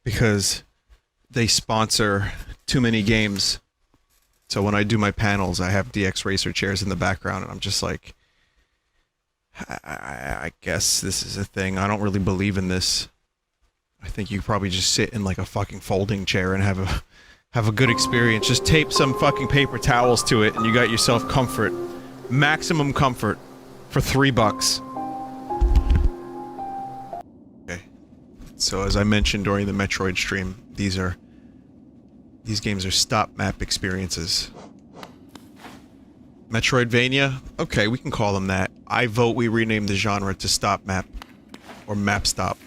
because they sponsor too many games. So when I do my panels, I have DX Racer chairs in the background, and I'm just like, I guess this is a thing. I don't really believe in this. I think you probably just sit in like a fucking folding chair and have a good experience. Just tape some fucking paper towels to it, and you got yourself comfort. Maximum comfort for $3. Okay. So as I mentioned during the Metroid stream, these games are stop map experiences. Metroidvania? Okay, we can call them that. I vote we rename the genre to stop map. Or map stop.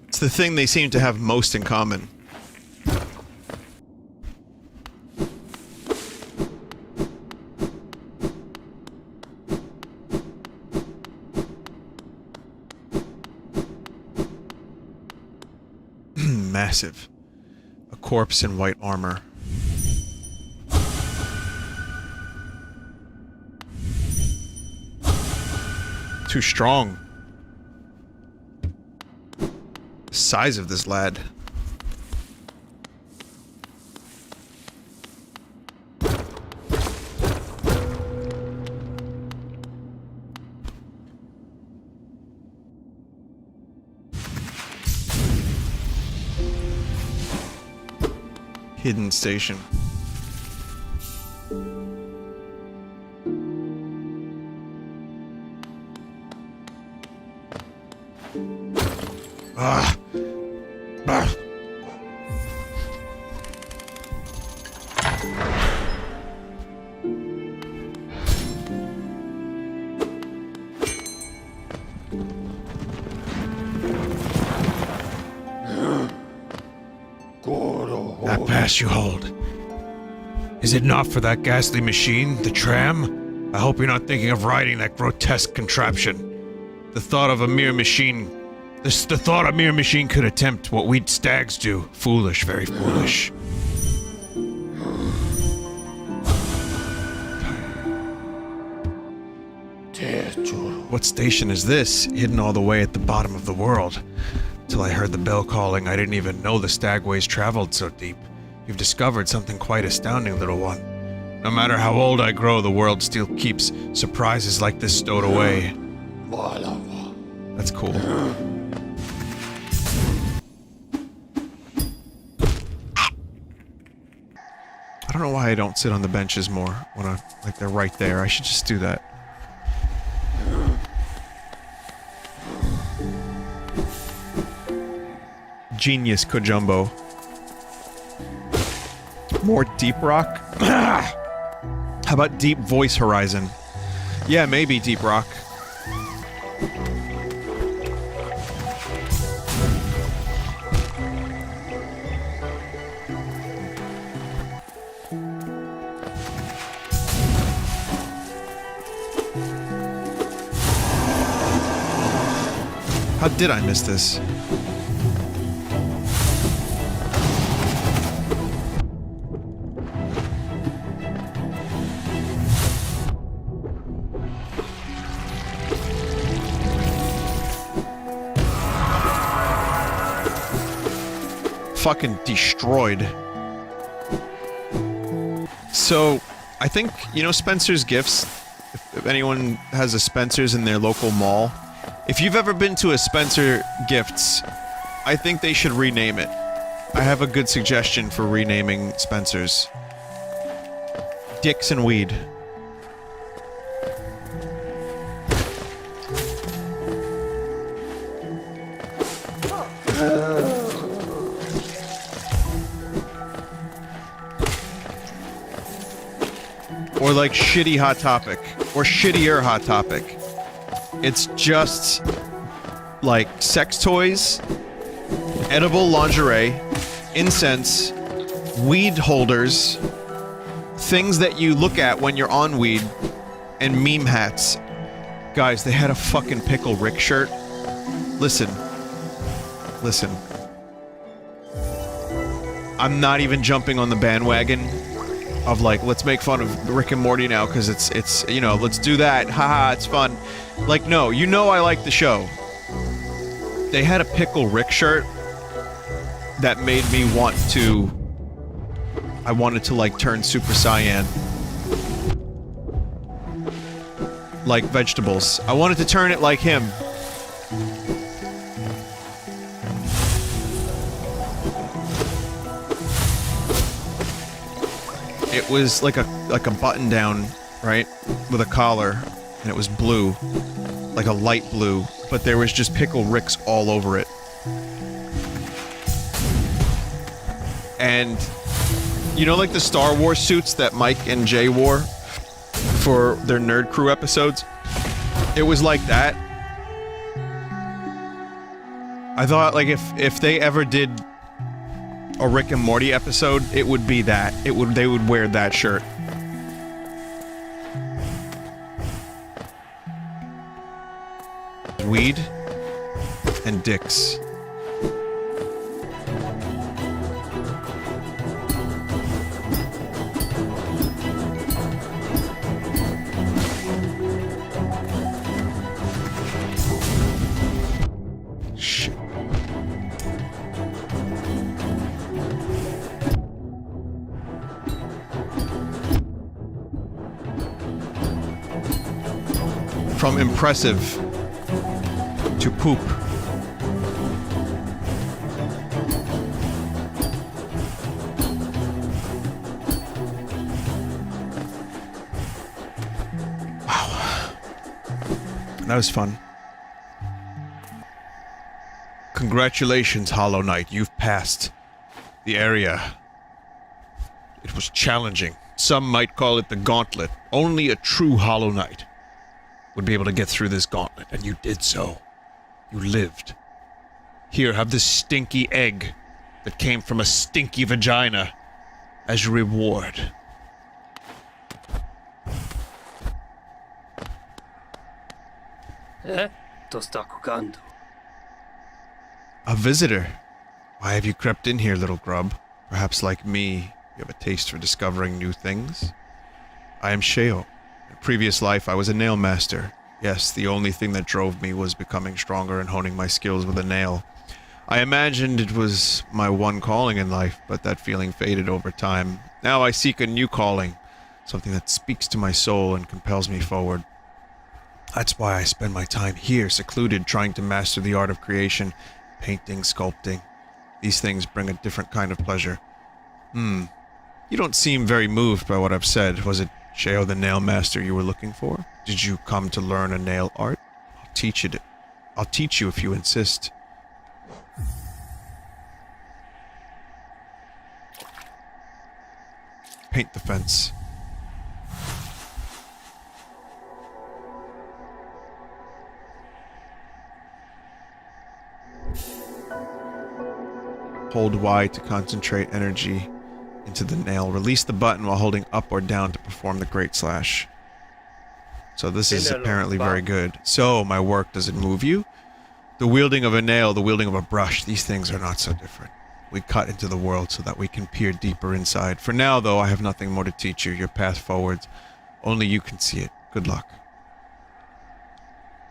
It's the thing they seem to have most in common. Massive. A corpse in white armor. Too strong. The size of this lad. Hidden station. Ah. Ah. That pass you hold. Is it not for that ghastly machine, the tram? I hope you're not thinking of riding that grotesque contraption. The thought a mere machine could attempt what we stags do. Foolish, very foolish. What station is this, hidden all the way at the bottom of the world? Till I heard the bell calling, I didn't even know the stagways traveled so deep. You've discovered something quite astounding, little one. No matter how old I grow, the world still keeps surprises like this stowed away. That's cool. I don't know why I don't sit on the benches more when like they're right there. I should just do that. Genius Kojumbo. More deep rock? How about Deep Voice Horizon? Yeah, maybe deep rock. How did I miss this? Fucking destroyed. So, I think, you know Spencer's Gifts? If anyone has a Spencer's in their local mall, if you've ever been to a Spencer Gifts, I think they should rename it. I have a good suggestion for renaming Spencer's. Dicks and Weed. Or like Shitty Hot Topic. Or Shittier Hot Topic. It's just like sex toys, edible lingerie, incense, weed holders, things that you look at when you're on weed, and meme hats. Guys, they had a fucking Pickle Rick shirt. Listen. Listen. I'm not even jumping on the bandwagon of like, let's make fun of Rick and Morty now because it's, you know, let's do that. Haha, it's fun. Like, no, you know I like the show. They had a Pickle Rick shirt that made me want to... I wanted to, like, turn Super Saiyan. Like vegetables. I wanted to turn it like him. It was like a button down, right? With a collar, and it was blue. Like a light blue, but there was just Pickle Ricks all over it. And you know, like the Star Wars suits that Mike and Jay wore for their Nerd Crew episodes? It was like that. I thought, like, if they ever did a Rick and Morty episode, it would be that. They would wear that shirt. Weed and dicks. Shit. From impressive to poop. Wow. That was fun. Congratulations, Hollow Knight. You've passed the area. It was challenging. Some might call it the gauntlet. Only a true Hollow Knight would be able to get through this gauntlet, and you did so. You lived. Here, have this stinky egg that came from a stinky vagina as your reward. To sta cooking? A visitor. Why have you crept in here, little grub? Perhaps like me, you have a taste for discovering new things? I am Sheo. In a previous life, I was a nail master. Yes, the only thing that drove me was becoming stronger and honing my skills with a nail. I imagined it was my one calling in life, but that feeling faded over time. Now I seek a new calling, something that speaks to my soul and compels me forward. That's why I spend my time here, secluded, trying to master the art of creation, painting, sculpting. These things bring a different kind of pleasure. You don't seem very moved by what I've said. Was it Sheo the Nail Master you were looking for? Did you come to learn a nail art? I'll teach it. I'll teach you if you insist. Paint the fence. Hold Y to concentrate energy into the nail. Release the button while holding up or down to perform the Great Slash. So this is apparently very good. So, my work, does it move you? The wielding of a nail, the wielding of a brush, these things are not so different. We cut into the world so that we can peer deeper inside. For now, though, I have nothing more to teach you. Your path forwards, only you can see it. Good luck.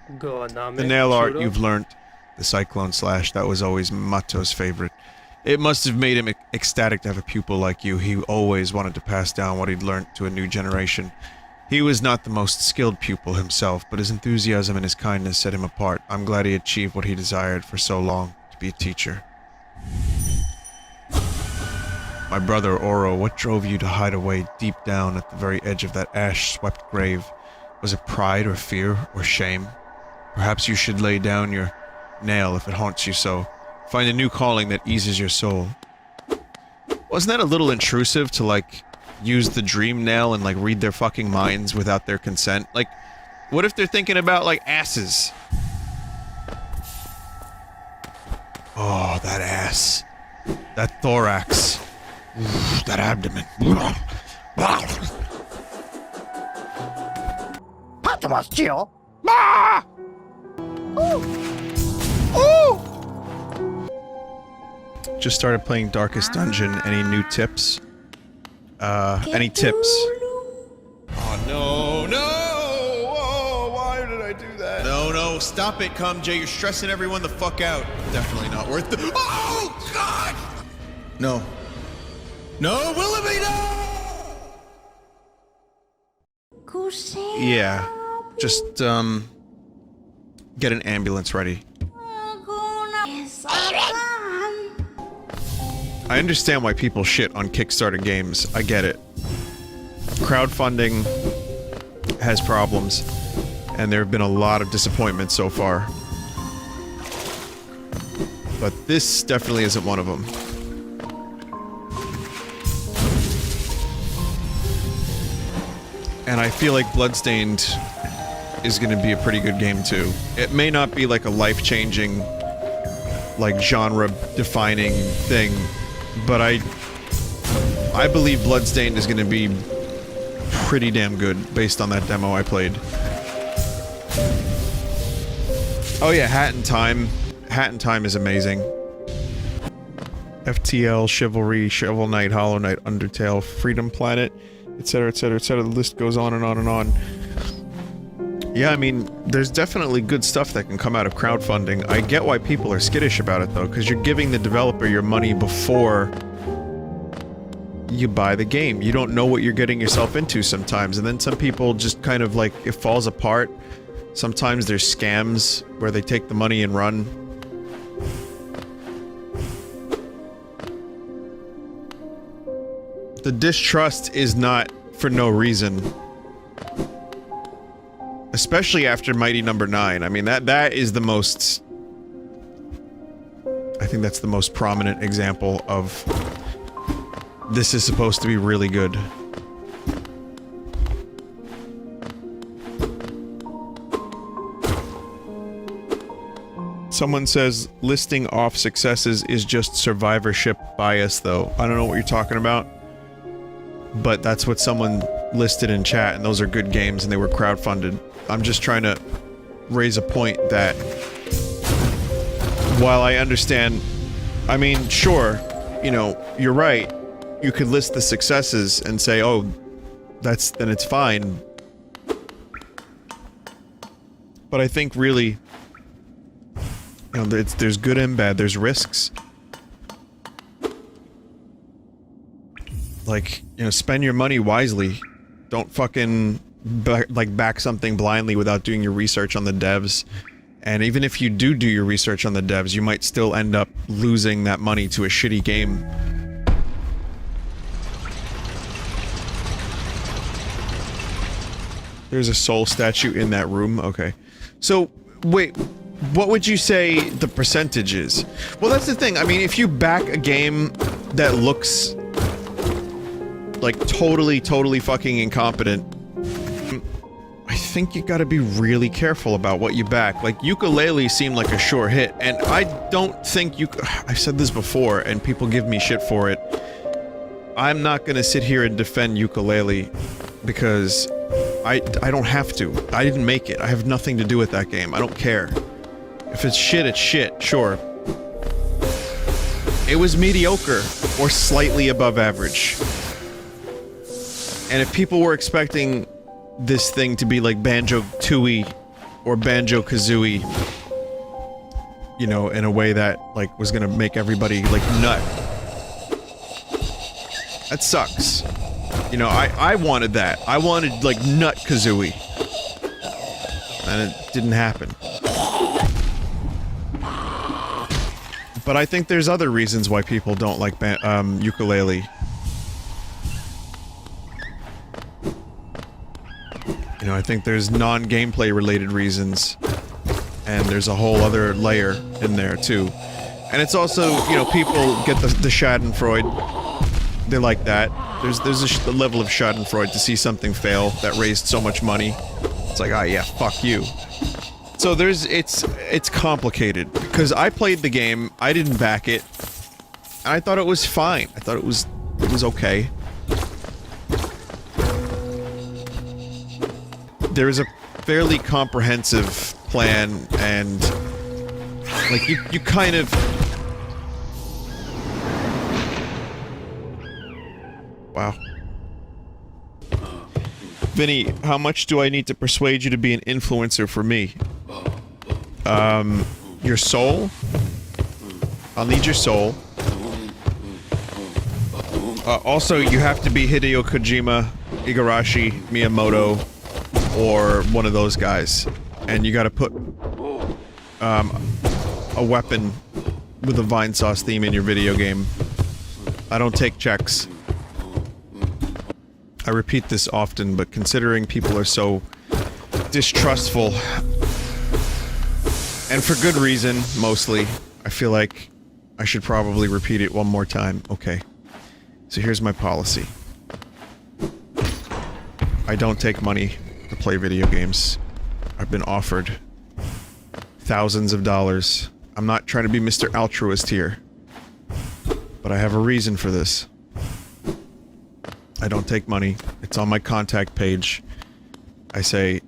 The nail art you've learnt. The Cyclone Slash, that was always Mato's favorite. It must have made him ecstatic to have a pupil like you. He always wanted to pass down what he'd learnt to a new generation. He was not the most skilled pupil himself, but his enthusiasm and his kindness set him apart. I'm glad he achieved what he desired for so long, to be a teacher. My brother, Oro, what drove you to hide away deep down at the very edge of that ash-swept grave? Was it pride or fear or shame? Perhaps you should lay down your nail if it haunts you so. Find a new calling that eases your soul. Wasn't that a little intrusive to, like, use the dream nail and, like, read their fucking minds without their consent? Like, what if they're thinking about, like, asses? Oh, that ass. That thorax. Oof, that abdomen. Patmos, Gio! Just started playing Darkest Dungeon. Any new tips? Any tips? Oh, no, no! Oh, why did I do that? No, no, no, stop it, Jay. You're stressing everyone the fuck out. Definitely not worth the— Oh, God! No. No, Willoughby, no! Yeah. Just, get an ambulance ready. I understand why people shit on Kickstarter games. I get it. Crowdfunding has problems, and there have been a lot of disappointments so far. But this definitely isn't one of them. And I feel like Bloodstained is gonna be a pretty good game too. It may not be like a life-changing, like genre-defining thing, but I believe Bloodstained is gonna be pretty damn good based on that demo I played. Oh yeah, Hat in Time. Hat in Time is amazing. FTL, Chivalry, Shovel Knight, Hollow Knight, Undertale, Freedom Planet, etc, etc, etc. The list goes on and on and on. Yeah, I mean, there's definitely good stuff that can come out of crowdfunding. I get why people are skittish about it though, because you're giving the developer your money before you buy the game. You don't know what you're getting yourself into sometimes, and then some people just kind of like, it falls apart. Sometimes there's scams where they take the money and run. The distrust is not for no reason. Especially after Mighty Number 9. I mean, that is the most... I think that's the most prominent example of... This is supposed to be really good. Someone says listing off successes is just survivorship bias, though. I don't know what you're talking about. But that's what someone listed in chat, and those are good games, and they were crowdfunded. I'm just trying to raise a point that... While I understand... I mean, sure, you know, you're right. You could list the successes and say, oh, then it's fine. But I think really... You know, there's good and bad, there's risks. Like, you know, spend your money wisely. Don't fucking, back something blindly without doing your research on the devs. And even if you do your research on the devs, you might still end up losing that money to a shitty game. There's a soul statue in that room? Okay. So, wait, what would you say the percentage is? Well, that's the thing. I mean, if you back a game that looks... like, totally fucking incompetent, I think you gotta be really careful about what you back. Like, Yooka-Laylee seemed like a sure hit, and I don't think I've said this before, and people give me shit for it. I'm not gonna sit here and defend Yooka-Laylee, because I don't have to. I didn't make it. I have nothing to do with that game. I don't care. If it's shit, sure. It was mediocre, or slightly above average. And if people were expecting this thing to be like Banjo-Tooie or Banjo-Kazooie, you know, in a way that, like, was gonna make everybody, like, nut. That sucks. You know, I wanted that. I wanted, like, Nut Kazooie. And it didn't happen. But I think there's other reasons why people don't like Yooka-Laylee. You know, I think there's non-gameplay related reasons, and there's a whole other layer in there, too. And it's also, you know, people get the schadenfreude. They like that. There's a level of schadenfreude to see something fail that raised so much money. It's like, ah, yeah, fuck you. So it's complicated, because I played the game, I didn't back it, and I thought it was fine. I thought it was okay. There is a fairly comprehensive plan, and like you kind of... Wow. Vinny, how much do I need to persuade you to be an influencer for me? Your soul. I'll need your soul. Also, you have to be Hideo Kojima, Igarashi, Miyamoto, or one of those guys. And you gotta put, a weapon with a Vinesauce theme in your video game. I don't take checks. I repeat this often, but considering people are so distrustful, and for good reason, mostly, I feel like I should probably repeat it one more time. Okay. So here's my policy. I don't take money to play video games. I've been offered thousands of dollars. I'm not trying to be Mr. Altruist here, but I have a reason for this. I don't take money. It's on my contact page. I say,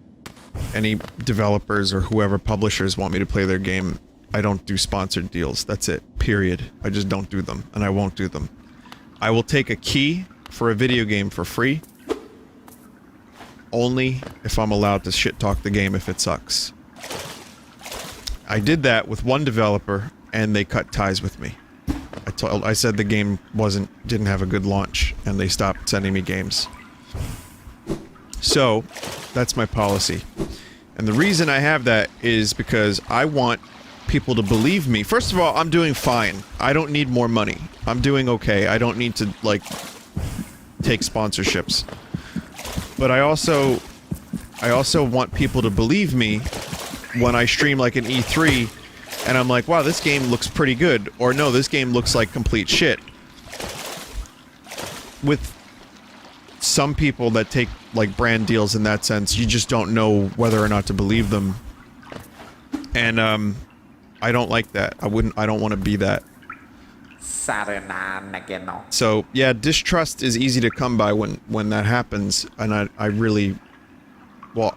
any developers or whoever publishers want me to play their game, I don't do sponsored deals. That's it. Period. I just don't do them, and I won't do them. I will take a key for a video game for free, only if I'm allowed to shit-talk the game if it sucks. I did that with one developer, and they cut ties with me. I said the game didn't have a good launch, and they stopped sending me games. So, that's my policy. And the reason I have that is because I want people to believe me. First of all, I'm doing fine. I don't need more money. I'm doing okay. I don't need to, like, take sponsorships. But I also want people to believe me when I stream, like, an E3, and I'm like, wow, this game looks pretty good. Or no, this game looks like complete shit. With some people that take, like, brand deals in that sense, you just don't know whether or not to believe them. And, I don't like that. I don't want to be that. So, yeah, distrust is easy to come by when that happens, and I really... Well,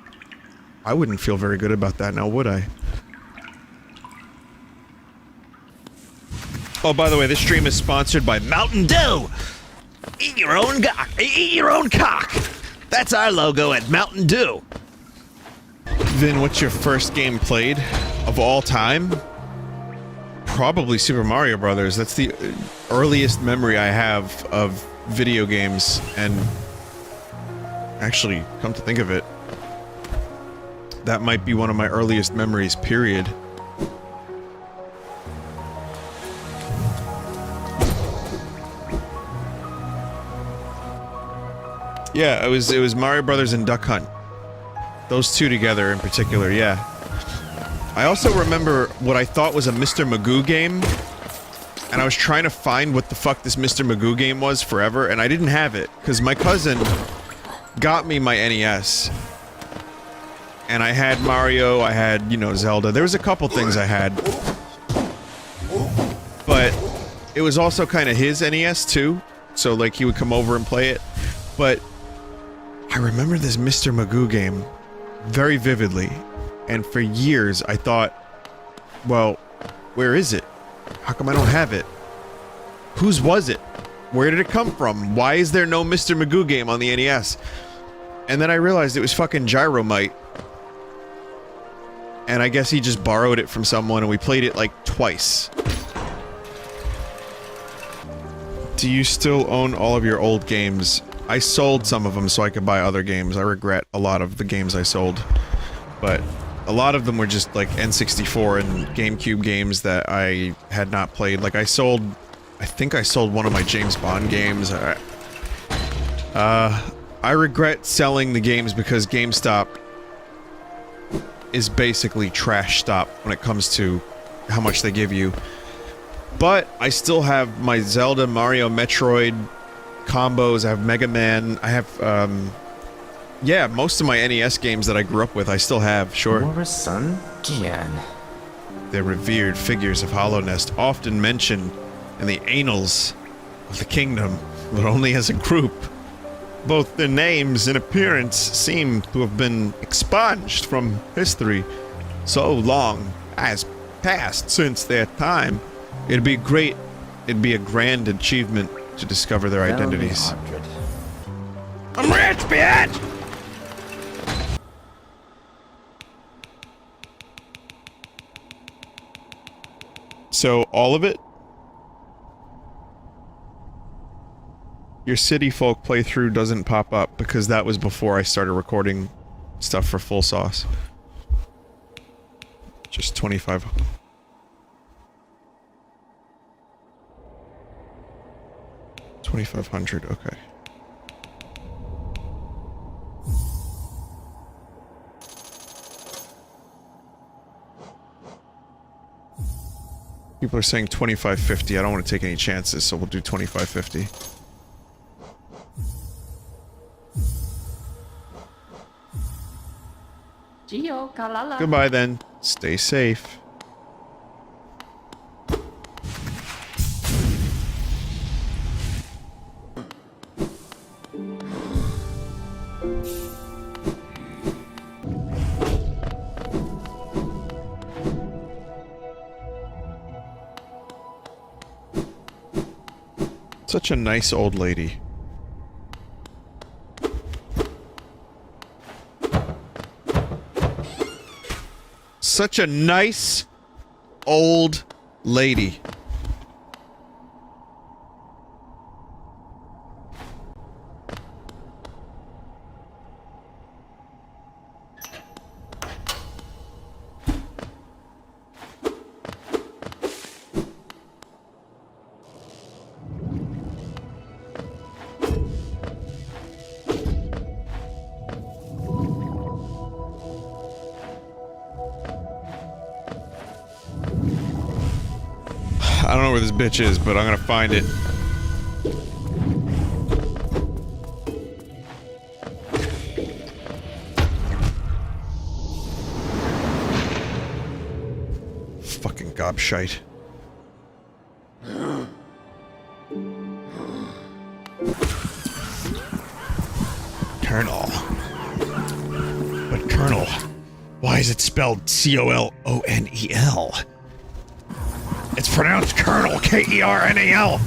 I wouldn't feel very good about that now, would I? Oh, by the way, this stream is sponsored by Mountain Dew! Eat your own cock! That's our logo at Mountain Dew! Vin, what's your first game played of all time? Probably Super Mario Brothers. That's the earliest memory I have of video games, and actually, come to think of it, that might be one of my earliest memories, period. Yeah, it was Mario Brothers and Duck Hunt. Those two together in particular, yeah. I also remember what I thought was a Mr. Magoo game, and I was trying to find what the fuck this Mr. Magoo game was forever, and I didn't have it, because my cousin got me my NES. And I had Mario, I had, you know, Zelda. There was a couple things I had. But it was also kind of his NES, too. So, like, he would come over and play it. But I remember this Mr. Magoo game very vividly. And for years, I thought, well, where is it? How come I don't have it? Whose was it? Where did it come from? Why is there no Mr. Magoo game on the NES? And then I realized it was fucking Gyromite. And I guess he just borrowed it from someone, and we played it, like, twice. Do you still own all of your old games? I sold some of them so I could buy other games. I regret a lot of the games I sold. But a lot of them were just, like, N64 and GameCube games that I had not played. Like, I think I sold one of my James Bond games. I regret selling the games because GameStop is basically trash stop when it comes to how much they give you. But I still have my Zelda, Mario, Metroid combos. I have Mega Man. I have, yeah, most of my NES games that I grew up with, I still have, sure. They're revered figures of Hollow Nest, often mentioned in the annals of the kingdom, but only as a group. Both their names and appearance seem to have been expunged from history. So long has passed since their time. It'd be a grand achievement to discover their identities. I'm rich, bitch! So, all of it? Your City Folk playthrough doesn't pop up because that was before I started recording stuff for Full Sauce. Just 25. $2,500, okay. People are saying $2,550. I don't want to take any chances, so we'll do $2,550. Gio, kalala. Goodbye then. Stay safe. Such a nice old lady. Such a nice old lady. I don't know where this bitch is, but I'm gonna find it. Fucking gobshite. Colonel. But Colonel, why is it spelled C-O-L-O-N-E-L? It's pronounced Colonel, K-E-R-N-A-L.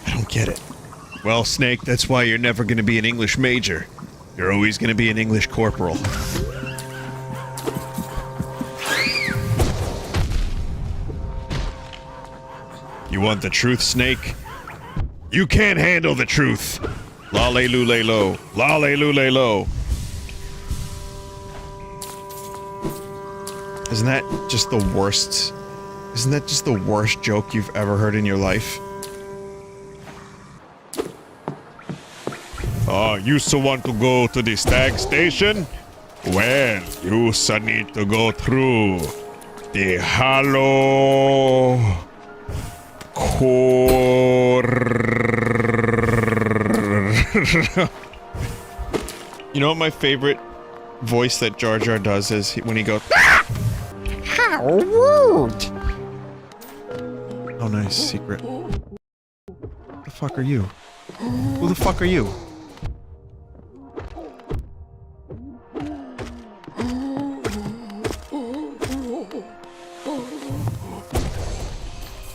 I don't get it. Well, Snake, that's why you're never gonna be an English major. You're always gonna be an English corporal. You want the truth, Snake? You can't handle the truth. La-le-lu-le-lo. La-le-lu-le-lo. Isn't that just the worst? Isn't that just the worst joke you've ever heard in your life? You so want to go to the stag station? Well, you so need to go through the hollow core. You know what my favorite voice that Jar Jar does is when he goes, "Ah! How rude!" Oh, nice secret. Who the fuck are you? Who the fuck are you?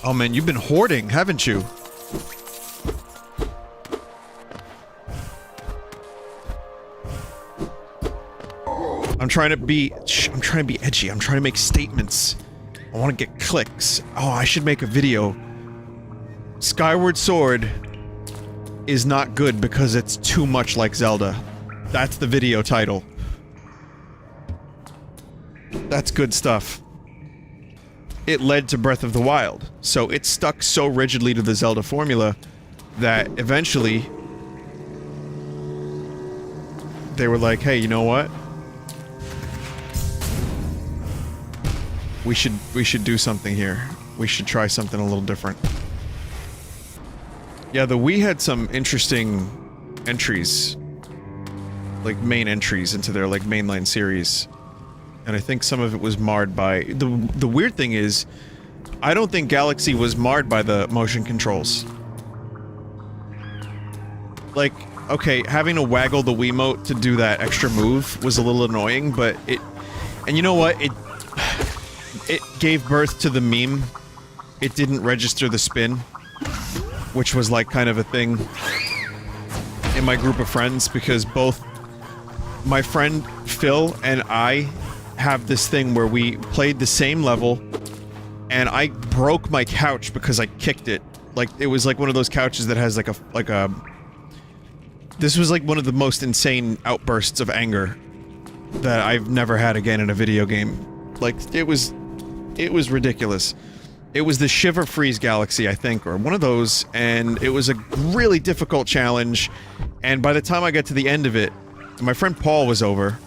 Oh man, you've been hoarding, haven't you? I'm trying to be edgy. I'm trying to make statements. I want to get clicks. Oh, I should make a video. Skyward Sword is not good because it's too much like Zelda. That's the video title. That's good stuff. It led to Breath of the Wild, so it stuck so rigidly to the Zelda formula that eventually they were like, hey, you know what? We should do something here. We should try something a little different. Yeah, the Wii had some interesting entries, like main entries into their like mainline series. And I think some of it was marred by the weird thing is I don't think Galaxy was marred by the motion controls. Like, okay, having to waggle the Wiimote to do that extra move was a little annoying, but and you know what? It gave birth to the meme. It didn't register the spin, which was like kind of a thing in my group of friends because both my friend Phil and I have this thing where we played the same level, and I broke my couch because I kicked it. Like, it was like one of those couches that has like a... This was like one of the most insane outbursts of anger that I've never had again in a video game. Like, it was ridiculous. It was the Shiver Freeze Galaxy, I think, or one of those, and it was a really difficult challenge, and by the time I got to the end of it, my friend Paul was over,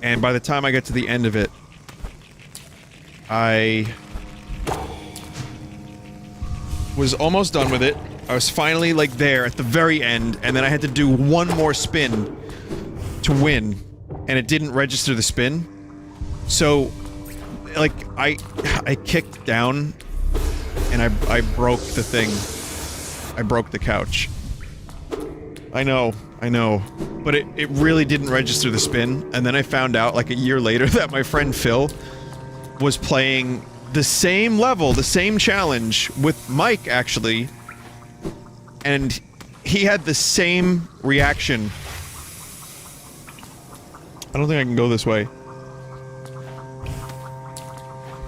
and by the time I got to the end of it, I was almost done with it. I was finally, like, there at the very end, and then I had to do one more spin to win, and it didn't register the spin. So, like, I kicked down, and I broke the thing. I broke the couch. I know, but it really didn't register the spin, and then I found out, like, a year later that my friend Phil was playing the same level, the same challenge, with Mike, actually, and he had the same reaction. I don't think I can go this way.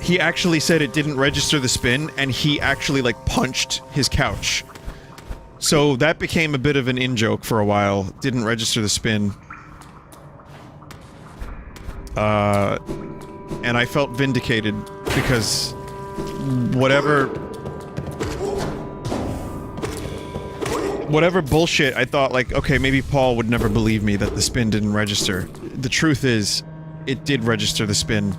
He actually said it didn't register the spin, and he actually, like, punched his couch. So that became a bit of an in-joke for a while. Didn't register the spin. And I felt vindicated, because whatever bullshit, I thought, like, okay, maybe Paul would never believe me that the spin didn't register. The truth is, it did register the spin.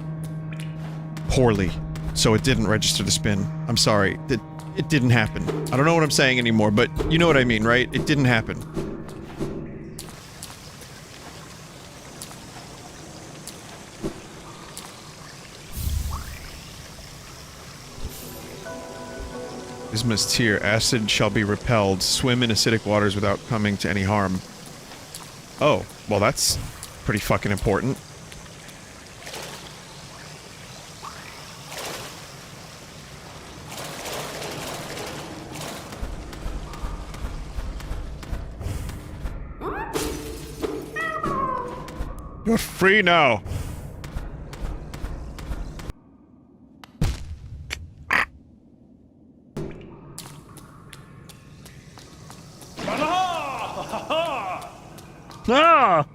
Poorly. So it didn't register the spin. I'm sorry. It didn't happen. I don't know what I'm saying anymore, but you know what I mean, right? It didn't happen. Isma's tear. Acid shall be repelled. Swim in acidic waters without coming to any harm. Oh, well that's pretty fucking important. You're free now. Ah!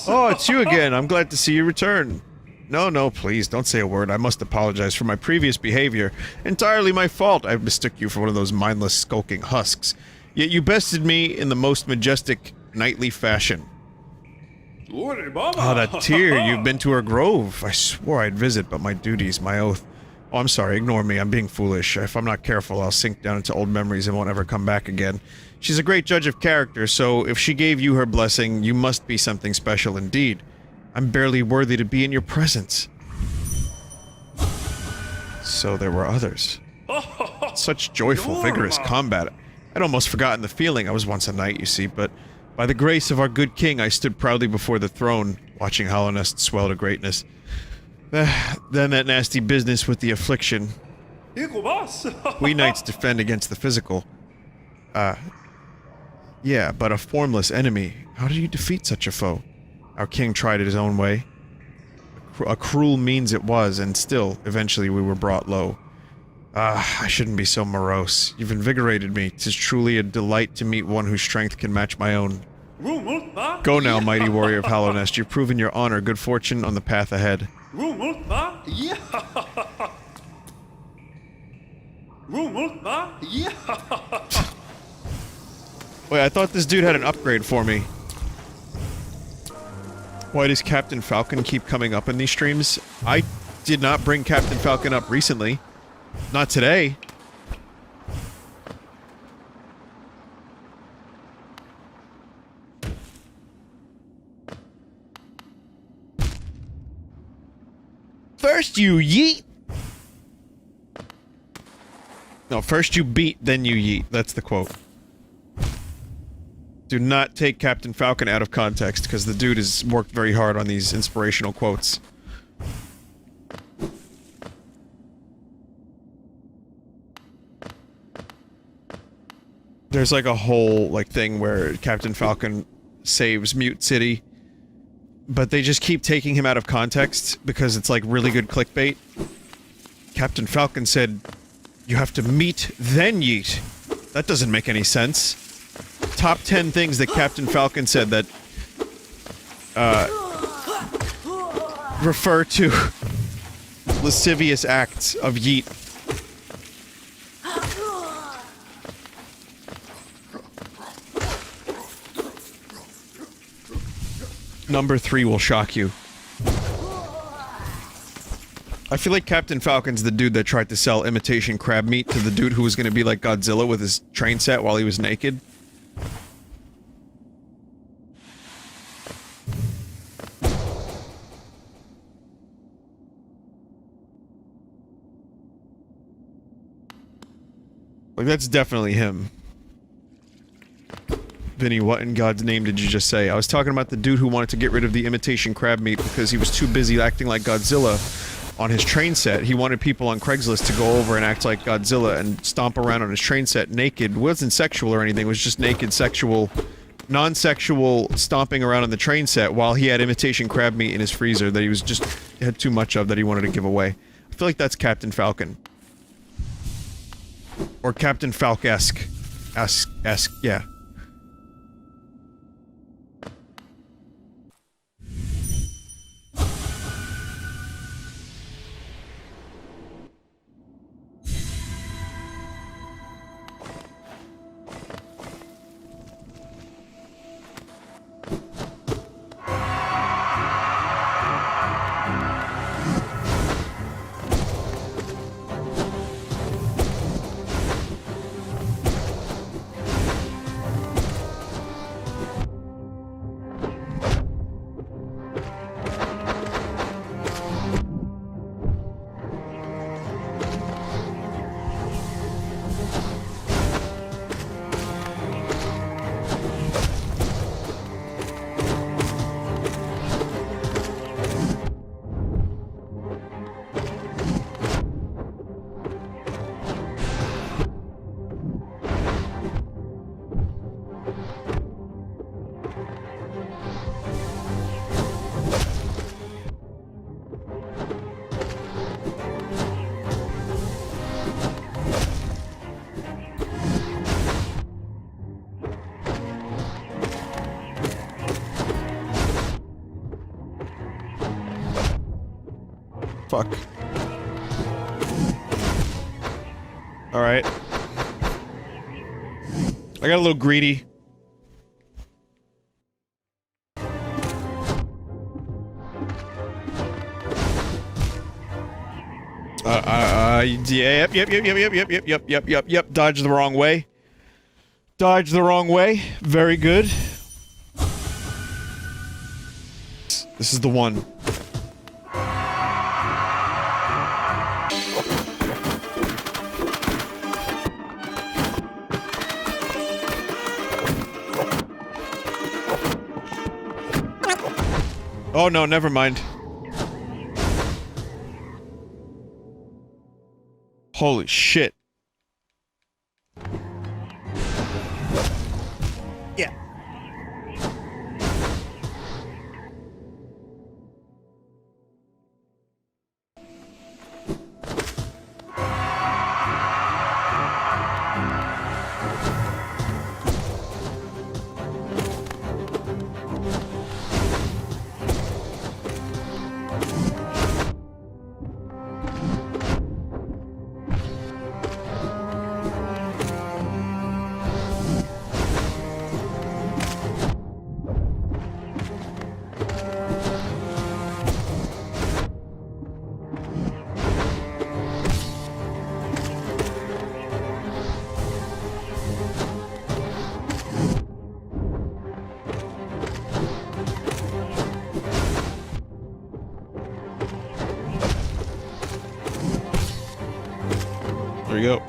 Oh, it's you again. I'm glad to see you return. No, please, don't say a word. I must apologize for my previous behavior. Entirely my fault. I mistook you for one of those mindless, skulking husks. Yet you bested me in the most majestic, knightly fashion. Ah, that tear. You've been to her grove. I swore I'd visit, but my duties, my oath. Oh, I'm sorry. Ignore me. I'm being foolish. If I'm not careful, I'll sink down into old memories and won't ever come back again. She's a great judge of character, so if she gave you her blessing, you must be something special indeed. I'm barely worthy to be in your presence. So there were others. Such joyful, vigorous combat. I'd almost forgotten the feeling. I was once a knight, you see, but by the grace of our good king, I stood proudly before the throne, watching Hallownest swell to greatness. Then that nasty business with the affliction. We knights defend against the physical. Yeah, but a formless enemy. How do you defeat such a foe? Our king tried it his own way. A cruel means it was, and still, eventually we were brought low. I shouldn't be so morose. You've invigorated me. 'Tis truly a delight to meet one whose strength can match my own. Go now, mighty warrior of Hallownest. You've proven your honor, good fortune on the path ahead. Wait, I thought this dude had an upgrade for me. Why does Captain Falcon keep coming up in these streams? I did not bring Captain Falcon up recently. Not today. First you yeet! No, first you beat, then you yeet. That's the quote. Do not take Captain Falcon out of context, because the dude has worked very hard on these inspirational quotes. There's like a whole, like, thing where Captain Falcon saves Mute City but they just keep taking him out of context because it's like really good clickbait. Captain Falcon said, "You have to meet, then yeet." That doesn't make any sense. Top 10 things that Captain Falcon said that refer to lascivious acts of yeet. Number 3 will shock you. I feel like Captain Falcon's the dude that tried to sell imitation crab meat to the dude who was gonna be like Godzilla with his train set while he was naked. Like, that's definitely him. Vinny, what in God's name did you just say? I was talking about the dude who wanted to get rid of the imitation crab meat because he was too busy acting like Godzilla on his train set. He wanted people on Craigslist to go over and act like Godzilla and stomp around on his train set naked. It wasn't sexual or anything, it was just naked, sexual, non-sexual stomping around on the train set while he had imitation crab meat in his freezer that he was just had too much of that he wanted to give away. I feel like that's Captain Falcon. Or Captain Falk-esque. Esque, yeah. Fuck. Alright. I got a little greedy. Yep. Dodge the wrong way. Dodge the wrong way. Very good. This is the one. Oh no, never mind. Holy shit. Yeah. There you go.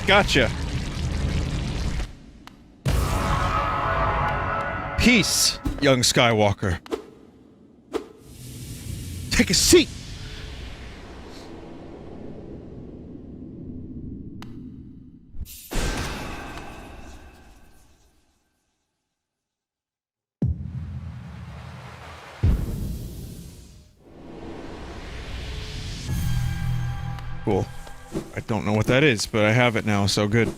Gotcha. Peace, young Skywalker. Take a seat. Cool. I don't know what that is, but I have it now, so good.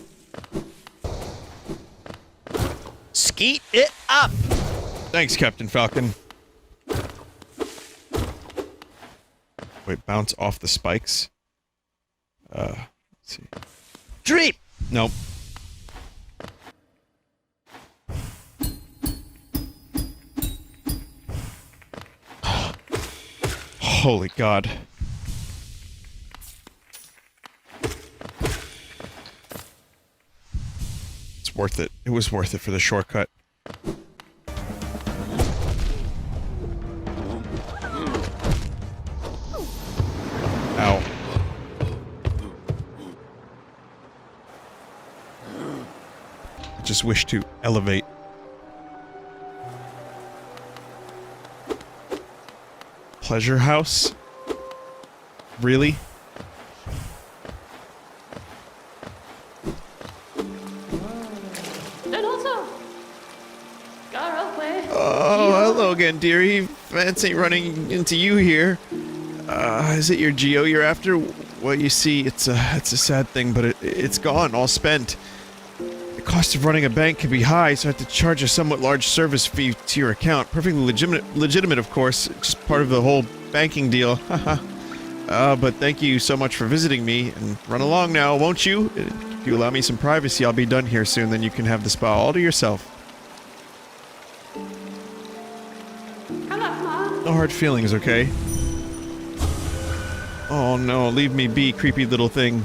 Skeet it up! Thanks, Captain Falcon. Wait, bounce off the spikes? Let's see. Dreep! Nope. Holy God. It's worth it. It was worth it for the shortcut. Ow. I just wish to elevate. Pleasure house? Really? And also, karaoke. Oh, hello again, dearie. Fancy running into you here. Is it your Geo you're after? Well, you see, it's a sad thing, but it's gone, all spent. The cost of running a bank can be high, so I have to charge a somewhat large service fee to your account. Perfectly legitimate, of course. Just part of the whole banking deal. Haha. But thank you so much for visiting me, and run along now, won't you? If you allow me some privacy, I'll be done here soon, then you can have the spa all to yourself. No hard feelings, okay? Oh no, leave me be, creepy little thing.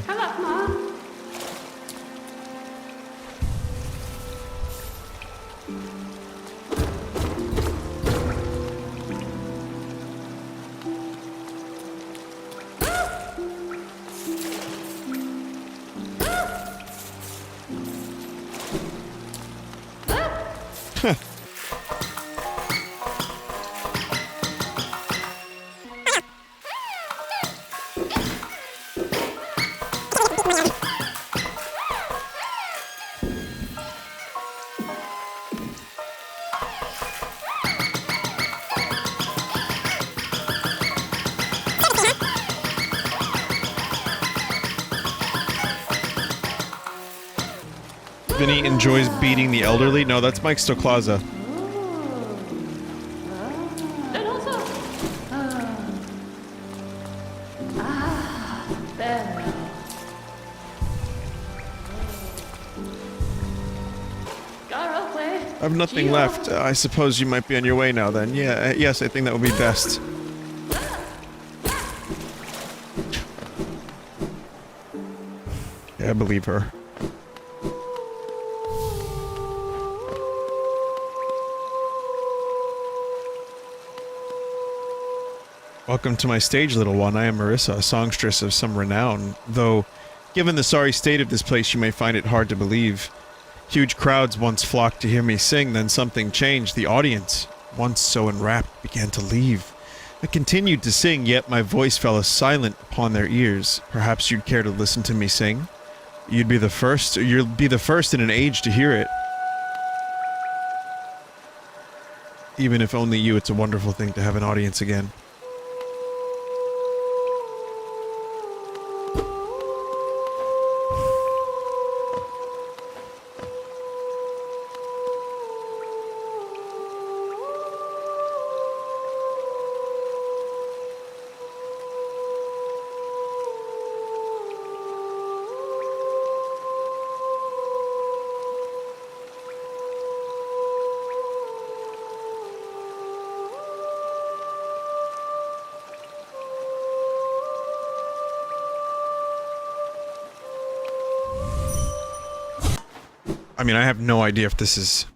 Vinny enjoys beating the elderly? No, that's Mike Stoklaza. And also, there. Karaoke. I have nothing left. I suppose you might be on your way now then. Yeah, yes, I think that would be best. Yeah, I believe her. Welcome to my stage, little one. I am Marissa, a songstress of some renown, though, given the sorry state of this place, you may find it hard to believe. Huge crowds once flocked to hear me sing, then something changed. The audience, once so enwrapped, began to leave. I continued to sing, yet my voice fell silent upon their ears. Perhaps you'd care to listen to me sing? You'll be the first in an age to hear it. Even if only you, it's a wonderful thing to have an audience again. I mean, I have no idea if this is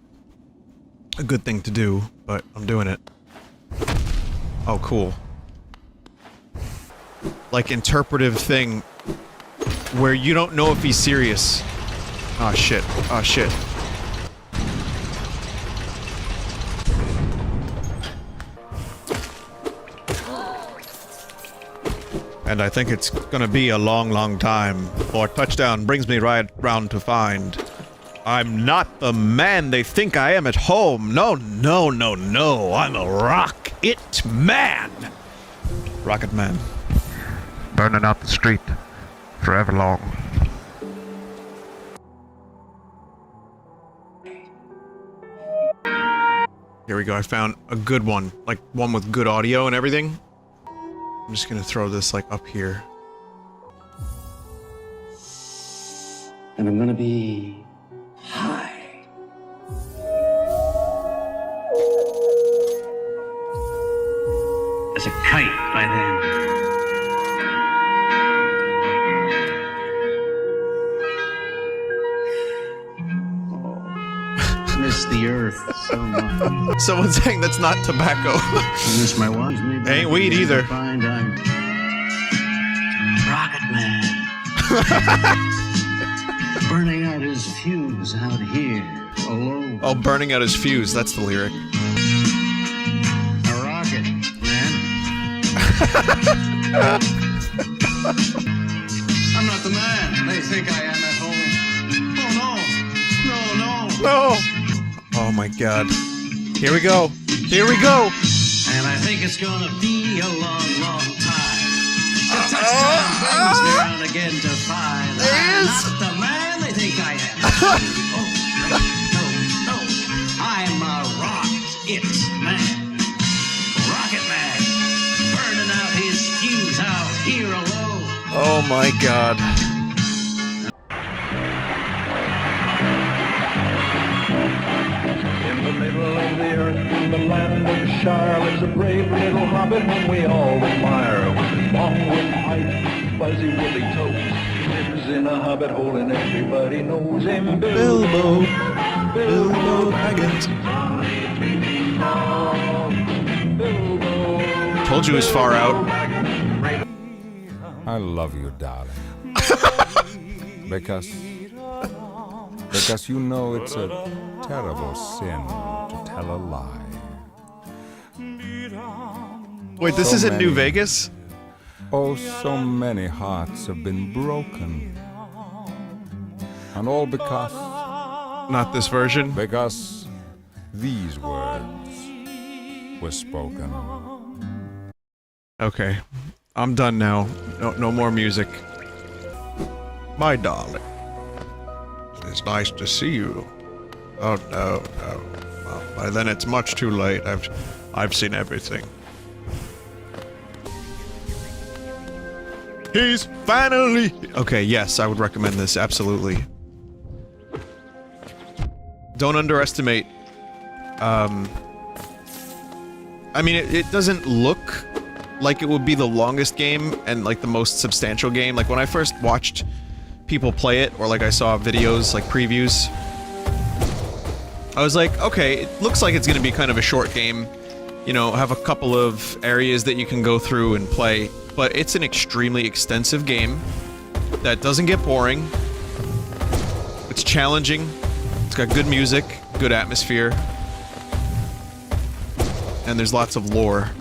a good thing to do, but I'm doing it. Oh, cool. Like, interpretive thing. where you don't know if he's serious. Oh shit. Oh shit. And I think it's gonna be a long, long time before touchdown brings me right round to find I'm not the man they think I am at home. No, no, no, no. I'm a rocket man. Rocket man. Burning out the street forever long. Here we go. I found a good one. Like, one with good audio and everything. I'm just gonna throw this, like, up here. And I'm gonna be high. As a kite by then. Oh, miss the earth so much. Someone's saying that's not tobacco. Miss my wife. Ain't weed either. Find I'm Rocket Man. Burning out his fuse out here alone. Oh, burning out his fuse. That's the lyric. A rocket, man. I'm not the man they think I am at home. Oh no. No, no. No! Oh my god. Here we go. Here we go! And I think it's gonna be a long, long time. The touchdown brings me round again to find I'm not the man they think I am. Oh, no. I'm a rocket man. Rocket man. Burning out his fuse out here alone. Oh my god. In the middle of the earth, in the land of Shire, lives a brave little hobbit whom we all admire. With his long wooden pipe, fuzzy woolly toes, he lives in a hobbit hole and everybody knows him. Bilbo Baggins. Told you it was far out. I love you, darling. because you know it's a terrible sin to tell a lie. Wait, this So isn't New many. Vegas? Oh, so many hearts have been broken. And all because Not this version. these words were spoken. Okay. I'm done now. No more music. My darling. It's nice to see you. Oh no. Well, by then it's much too late. I've seen everything. He's finally... Okay, yes, I would recommend this, absolutely. Don't underestimate... I mean, it doesn't look like it would be the longest game and, like, the most substantial game. Like, when I first watched people play it, or, like, I saw videos, like, previews, I was like, okay, it looks like it's gonna be kind of a short game. You know, have a couple of areas that you can go through and play. But it's an extremely extensive game that doesn't get boring. It's challenging. It's got good music, good atmosphere, and there's lots of lore.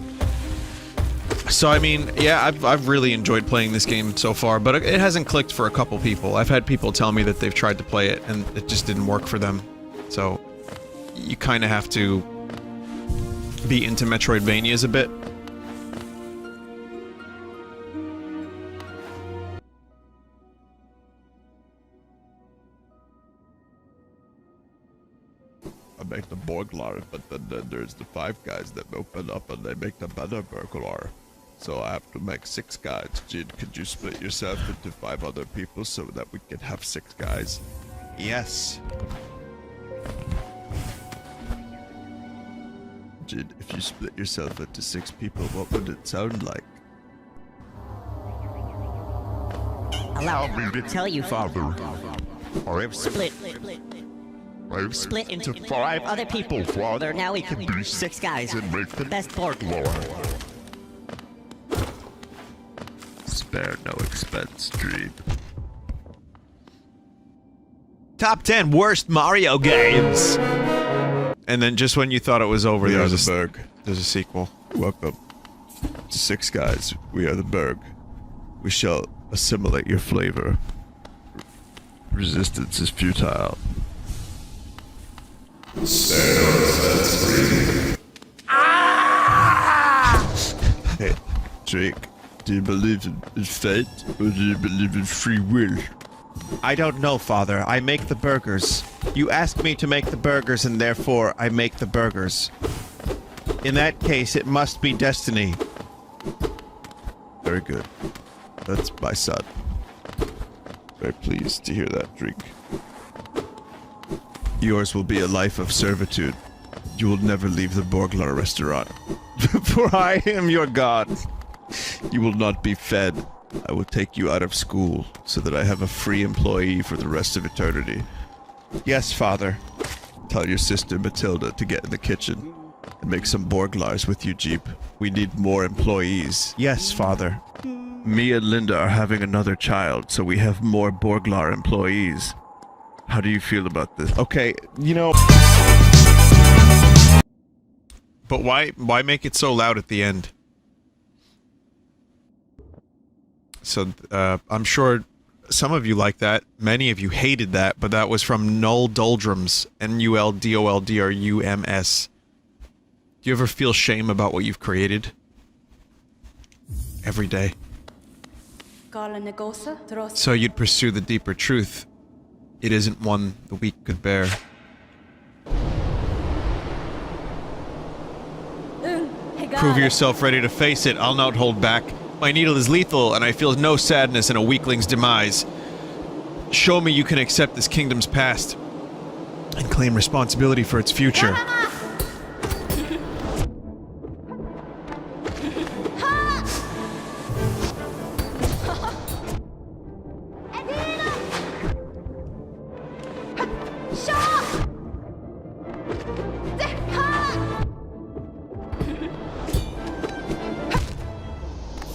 So I mean, yeah, I've really enjoyed playing this game so far, but it hasn't clicked for a couple people. I've had people tell me that they've tried to play it and it just didn't work for them. So you kind of have to be into Metroidvanias a bit. I make the burglar, but then there's the 5 guys that open up and they make the better burglar. So I have to make 6 guys. Jid, could you split yourself into 5 other people so that we can have 6 guys? Yes. Jid, if you split yourself into 6 people, what would it sound like? Allow me to tell you, Father. Or if split into 5 other people, Father. Now we can be 6 guys. and make the Best burglar. spare no expense, Dream. Top 10 worst Mario games. And then just when you thought it was over, We are there's the a, Berg. there's a sequel. Welcome. 6 guys. We are the Berg. We shall assimilate your flavor. Resistance is futile. Hey, Drake, do you believe in fate, or do you believe in free will? I don't know, Father. I make the burgers. You asked me to make the burgers, and therefore I make the burgers. In that case, it must be destiny. Very good. That's my son. Very pleased to hear that, Drake. Yours will be a life of servitude. You will never leave the Borglar restaurant. For I am your god. You will not be fed. I will take you out of school so that I have a free employee for the rest of eternity. Yes, Father. Tell your sister Matilda to get in the kitchen and make some Borglars with you, Jeep. We need more employees. Yes, Father. Me and Linda are having another child, so we have more Borglar employees. How do you feel about this? Okay, you know... But why make it so loud at the end? So, I'm sure some of you like that. Many of you hated that, but that was from Null Doldrums. N-U-L-D-O-L-D-R-U-M-S. Do you ever feel shame about what you've created? Every day. So you'd pursue the deeper truth. It isn't one the weak could bear. Prove yourself ready to face it. I'll not hold back. My needle is lethal, and I feel no sadness in a weakling's demise. Show me you can accept this kingdom's past and claim responsibility for its future.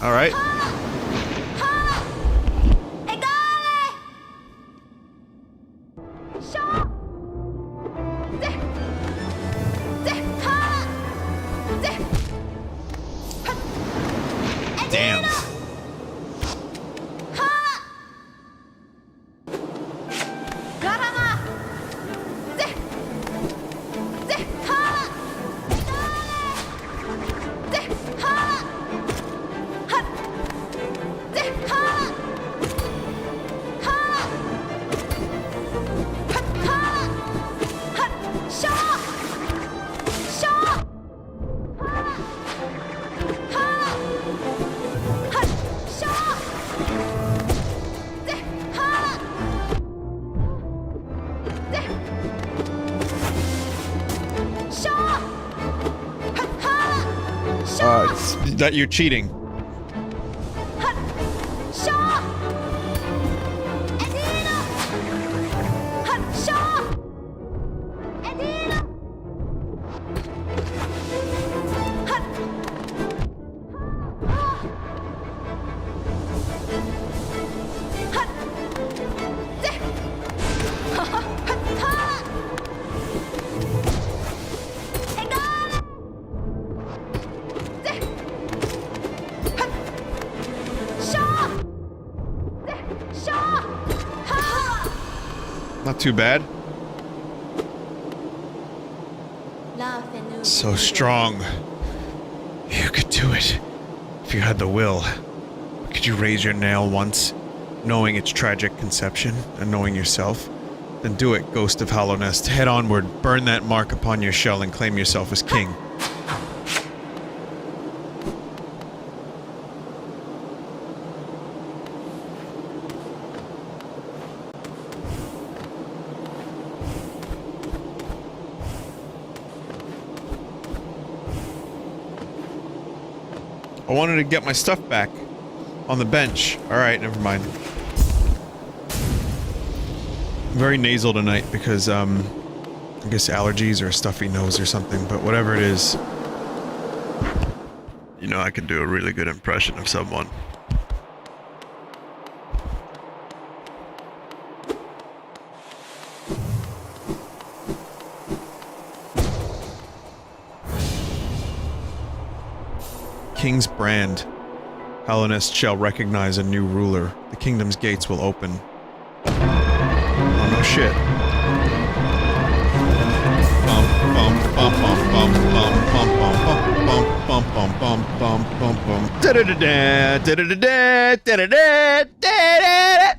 All right. Damn. That you're cheating. Not too bad. So strong. You could do it. If you had the will. Could you raise your nail once, knowing its tragic conception, and knowing yourself? Then do it, Ghost of Hollow Nest. Head onward, burn that mark upon your shell, and claim yourself as king. I wanted to get my stuff back on the bench. Alright, never mind. I'm very nasal tonight because, I guess allergies or a stuffy nose or something, but whatever it is. You know, I can do a really good impression of someone. king's brand. Hellenist shall recognize a new ruler. The kingdom's gates will open. Oh, no shit. Bum, bum, bum, bum, bum, bum, bum, bum, bum, bum, bum, bum, bum, bum. Da-da-da-da, da-da-da-da, da-da-da, da-da-da.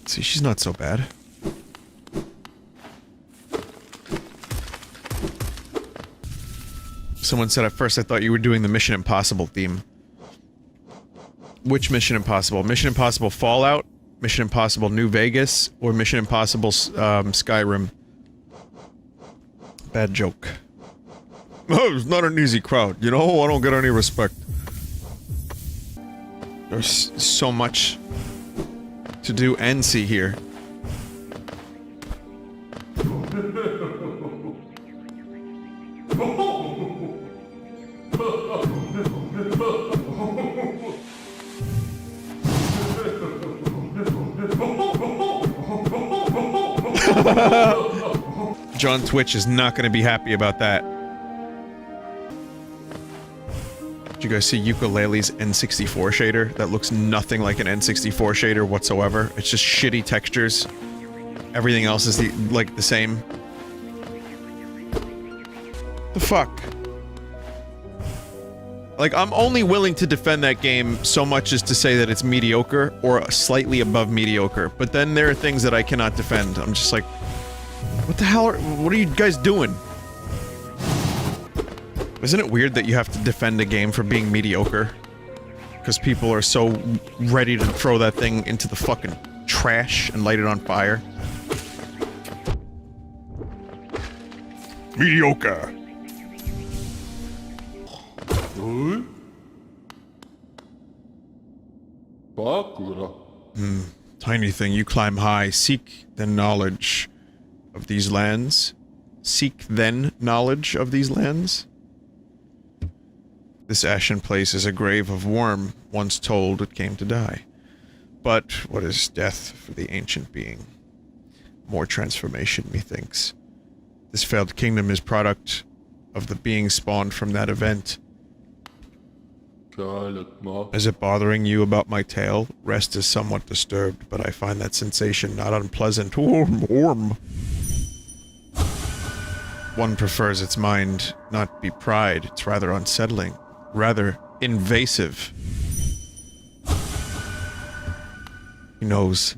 See, she's not so bad. Someone said at first I thought you were doing the Mission Impossible theme. Which Mission Impossible? Mission Impossible Fallout? Mission Impossible New Vegas? Or Mission Impossible Skyrim? Bad joke. Oh, it's not an easy crowd. You know, I don't get any respect. There's so much to do and see here. John Twitch is not going to be happy about that. Did you guys see Ukulele's N64 shader? That looks nothing like an N64 shader whatsoever. It's just shitty textures. Everything else is the same. The fuck? Like, I'm only willing to defend that game so much as to say that it's mediocre or slightly above mediocre. But then there are things that I cannot defend. I'm just like, what the hell what are you guys doing? Isn't it weird that you have to defend a game for being mediocre? Because people are so ready to throw that thing into the fucking trash and light it on fire. Mediocre. Tiny thing, you climb high, seek the knowledge of these lands. Seek then knowledge of these lands. This ashen place is a grave of worm, once told it came to die. But what is death for the ancient being? More transformation, methinks. This failed kingdom is product of the being spawned from that event. Is it bothering you about my tale? Rest is somewhat disturbed, but I find that sensation not unpleasant. Worm. One prefers its mind not be pride. It's rather unsettling. Rather invasive. He knows.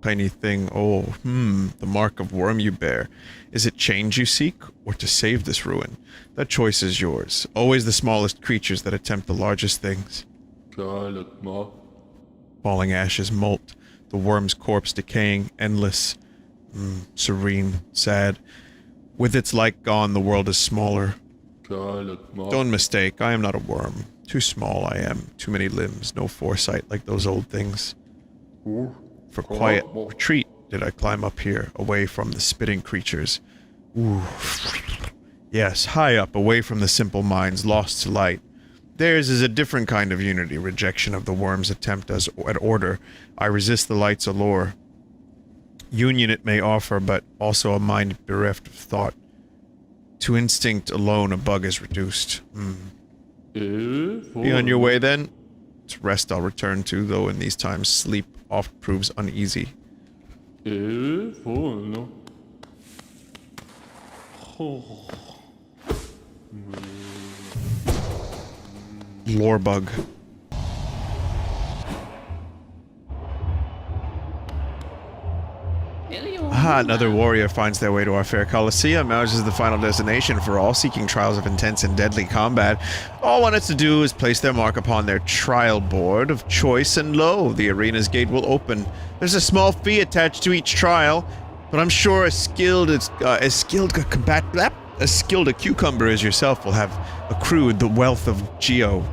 Tiny thing. Oh, the mark of worm you bear. Is it change you seek, or to save this ruin? That choice is yours. Always the smallest creatures that attempt the largest things. Falling ashes molt. The worm's corpse decaying, endless. Serene, sad. With its like gone, the world is smaller. Don't mistake, I am not a worm. Too small I am. Too many limbs, no foresight like those old things. For quiet retreat did I climb up here, away from the spitting creatures. Ooh. Yes, high up, away from the simple minds, lost to light. Theirs is a different kind of unity, rejection of the worm's attempt at order. I resist the light's allure. Union it may offer, but also a mind bereft of thought. To instinct alone a bug is reduced. Be on your way then? It's rest I'll return to, though in these times sleep oft proves uneasy. Lore bug. Ah, another warrior finds their way to our fair Coliseum. Ours is the final destination for all seeking trials of intense and deadly combat. All one has to do is place their mark upon their trial board of choice, and lo, the arena's gate will open. There's a small fee attached to each trial, but I'm sure as skilled a cucumber as yourself will have accrued the wealth of Geo.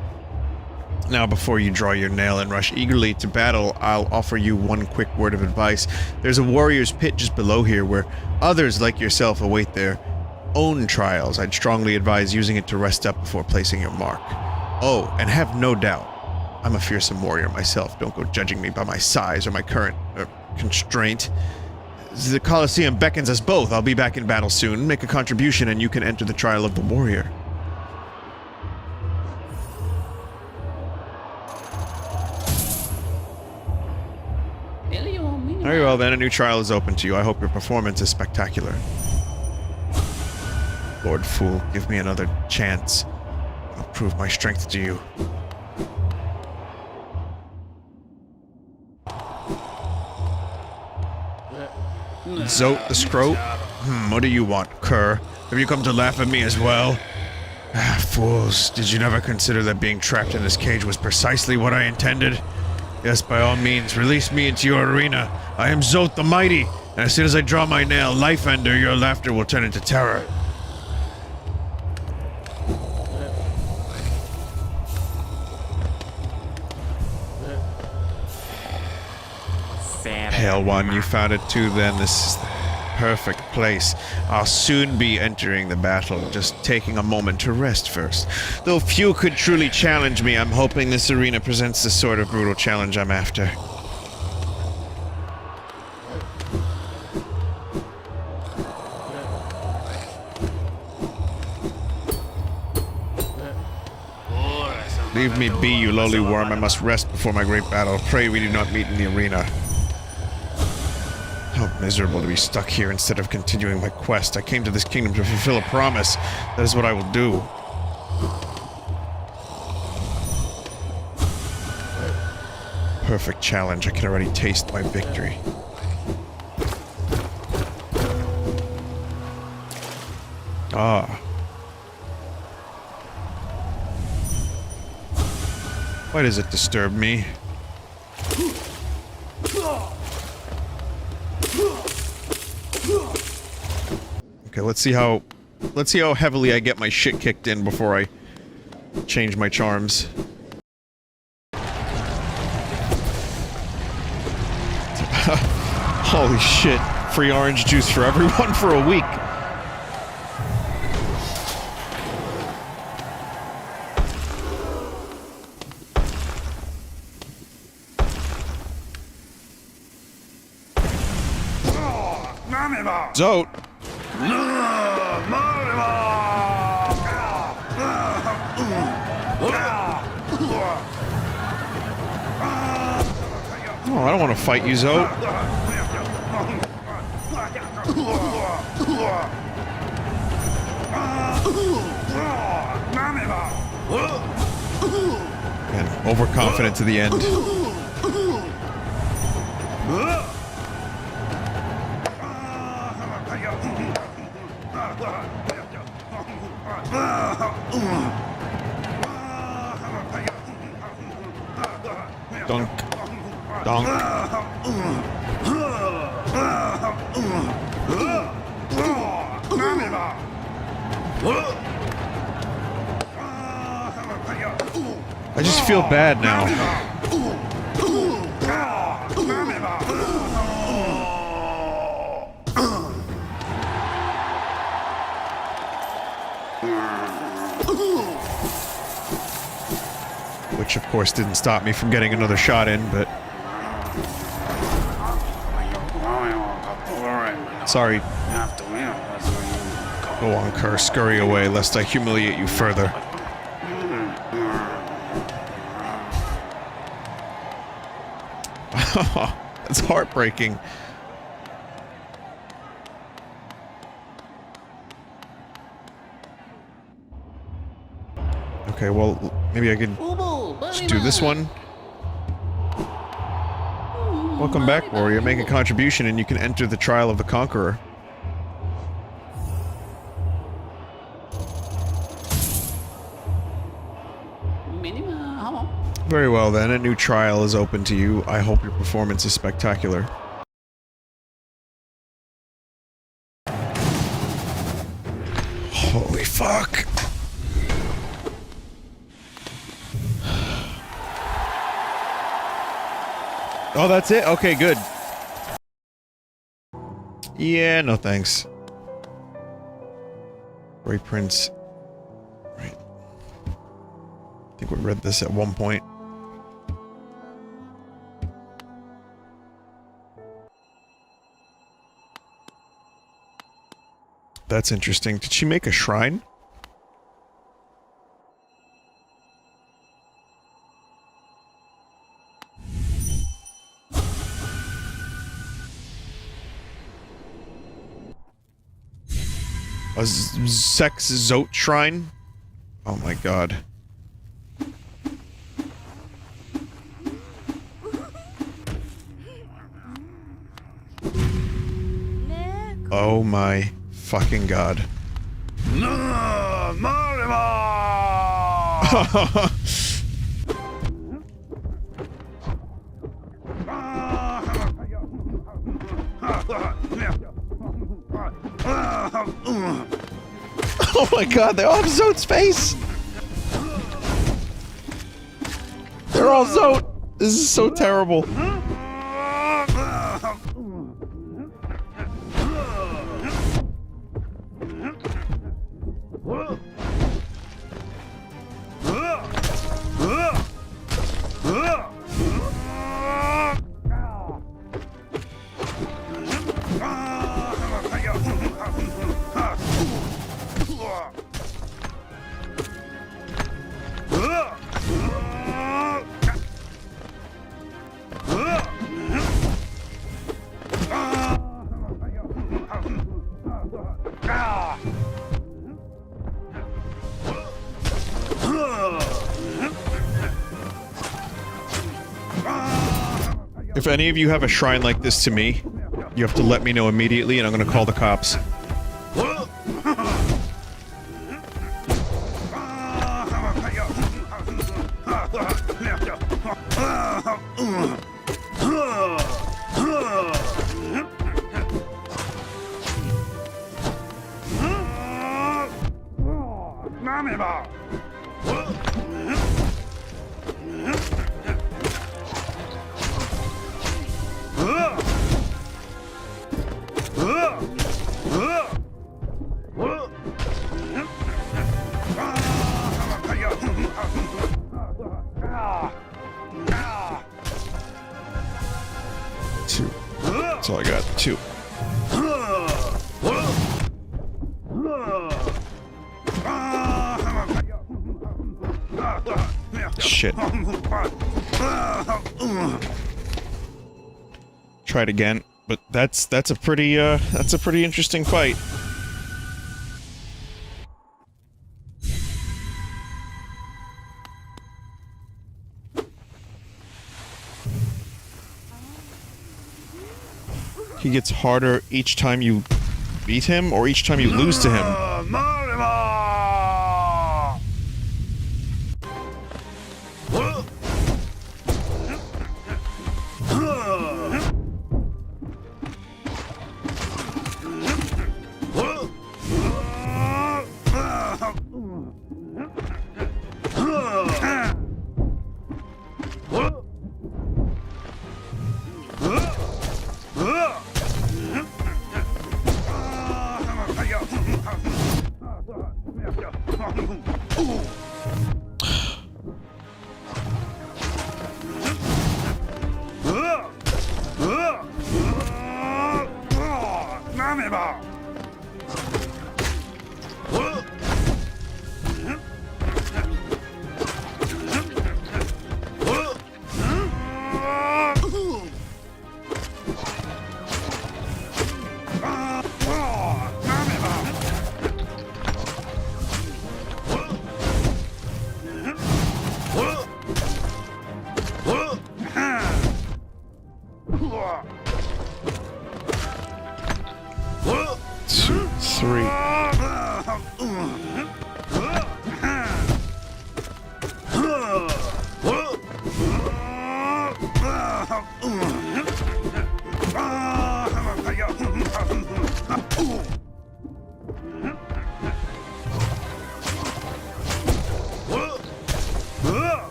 Now, before you draw your nail and rush eagerly to battle, I'll offer you one quick word of advice. There's a warrior's pit just below here where others like yourself await their own trials. I'd strongly advise using it to rest up before placing your mark. Oh, and have no doubt, I'm a fearsome warrior myself. Don't go judging me by my size or my current constraint. The Coliseum beckons us both. I'll be back in battle soon. Make a contribution and you can enter the trial of the warrior. Really, you want me? Very well then, a new trial is open to you. I hope your performance is spectacular. Lord Fool, give me another chance. I'll prove my strength to you. Zote the Scroat? What do you want, cur? Have you come to laugh at me as well? Ah, fools, did you never consider that being trapped in this cage was precisely what I intended? Yes, by all means, release me into your arena. I am Zote the Mighty, and as soon as I draw my nail, Life Ender, your laughter will turn into terror. Hail one, you found it too then. This is the perfect place. I'll soon be entering the battle, just taking a moment to rest first. Though few could truly challenge me, I'm hoping this arena presents the sort of brutal challenge I'm after. Leave me be, you lowly worm. I must rest before my great battle. Pray we do not meet in the arena. How miserable to be stuck here instead of continuing my quest. I came to this kingdom to fulfill a promise. That is what I will do. Perfect challenge. I can already taste my victory. Ah. Why does it disturb me? Okay, let's see how heavily I get my shit kicked in before I change my charms. Holy shit. Free orange juice for everyone for a week. Zote! Oh, I don't want to fight you, Zote. And overconfident to the end. Dunk. Dunk. I just feel bad now. Which, of course, didn't stop me from getting another shot in, but... Sorry. Go on, cur. Scurry away, lest I humiliate you further. That's heartbreaking. Okay, well, maybe I could just do this one. Welcome back, warrior. Make a contribution and you can enter the trial of the conqueror. Very well then, a new trial is open to you. I hope your performance is spectacular. Holy fuck. Oh, that's it? Okay, good. Yeah, no thanks. Great Prince. Right. I think we read this at one point. That's interesting. Did she make a shrine? A sex Zote shrine? Oh my god. Oh my fucking god. Oh my god, they all have Zote's face! They're all Zote! This is so terrible. If any of you have a shrine like this to me, you have to let me know immediately and I'm gonna call the cops. Two. That's all I got. Two. Shit. Try it again, but that's a pretty interesting fight. He gets harder each time you beat him, or each time you lose to him.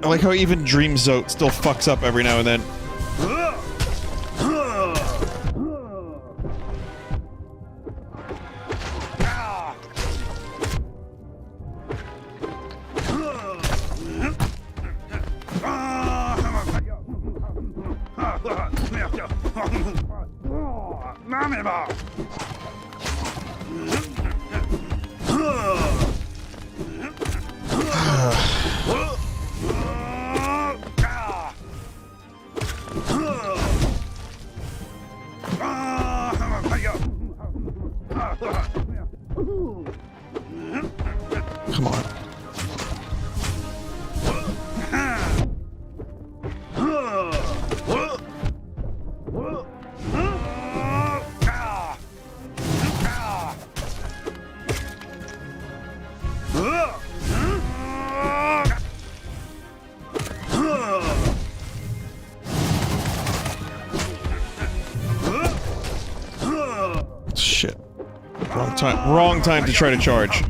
I like how even Dream Zote still fucks up every now and then. Come on. Shit. Wrong time to try to charge.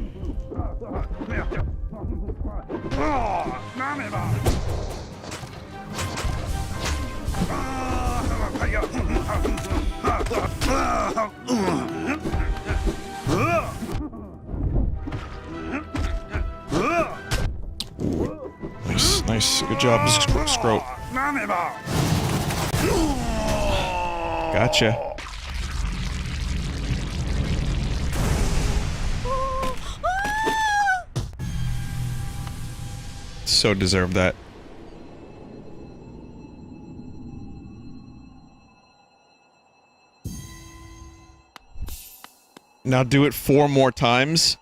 Nice, nice. Good job, Scroat. Gotcha. So deserved that. Now do it 4 more times.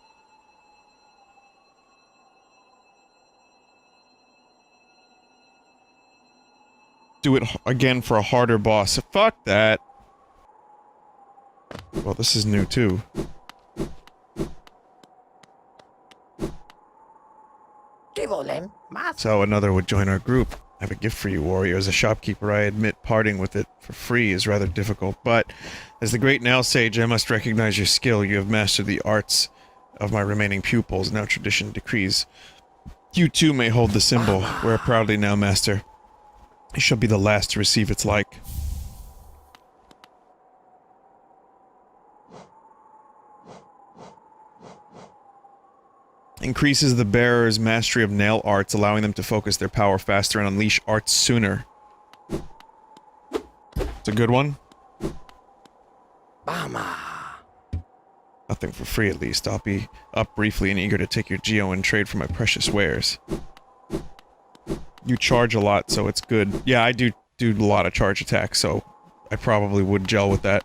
Do it again for a harder boss. Fuck that. Well, this is new too. So another would join our group. I have a gift for you, warrior. As a shopkeeper, I admit parting with it for free is rather difficult, but as the great now sage, I must recognize your skill. You have mastered the arts of my remaining pupils. Now tradition decrees. You too may hold the symbol. Wear it proudly now, master. You shall be the last to receive its like. Increases the bearer's mastery of nail arts, allowing them to focus their power faster and unleash arts sooner. It's a good one. Nothing for free, at least. I'll be up briefly and eager to take your geo and trade for my precious wares. You charge a lot, so it's good. Yeah, I do a lot of charge attacks, so I probably would gel with that.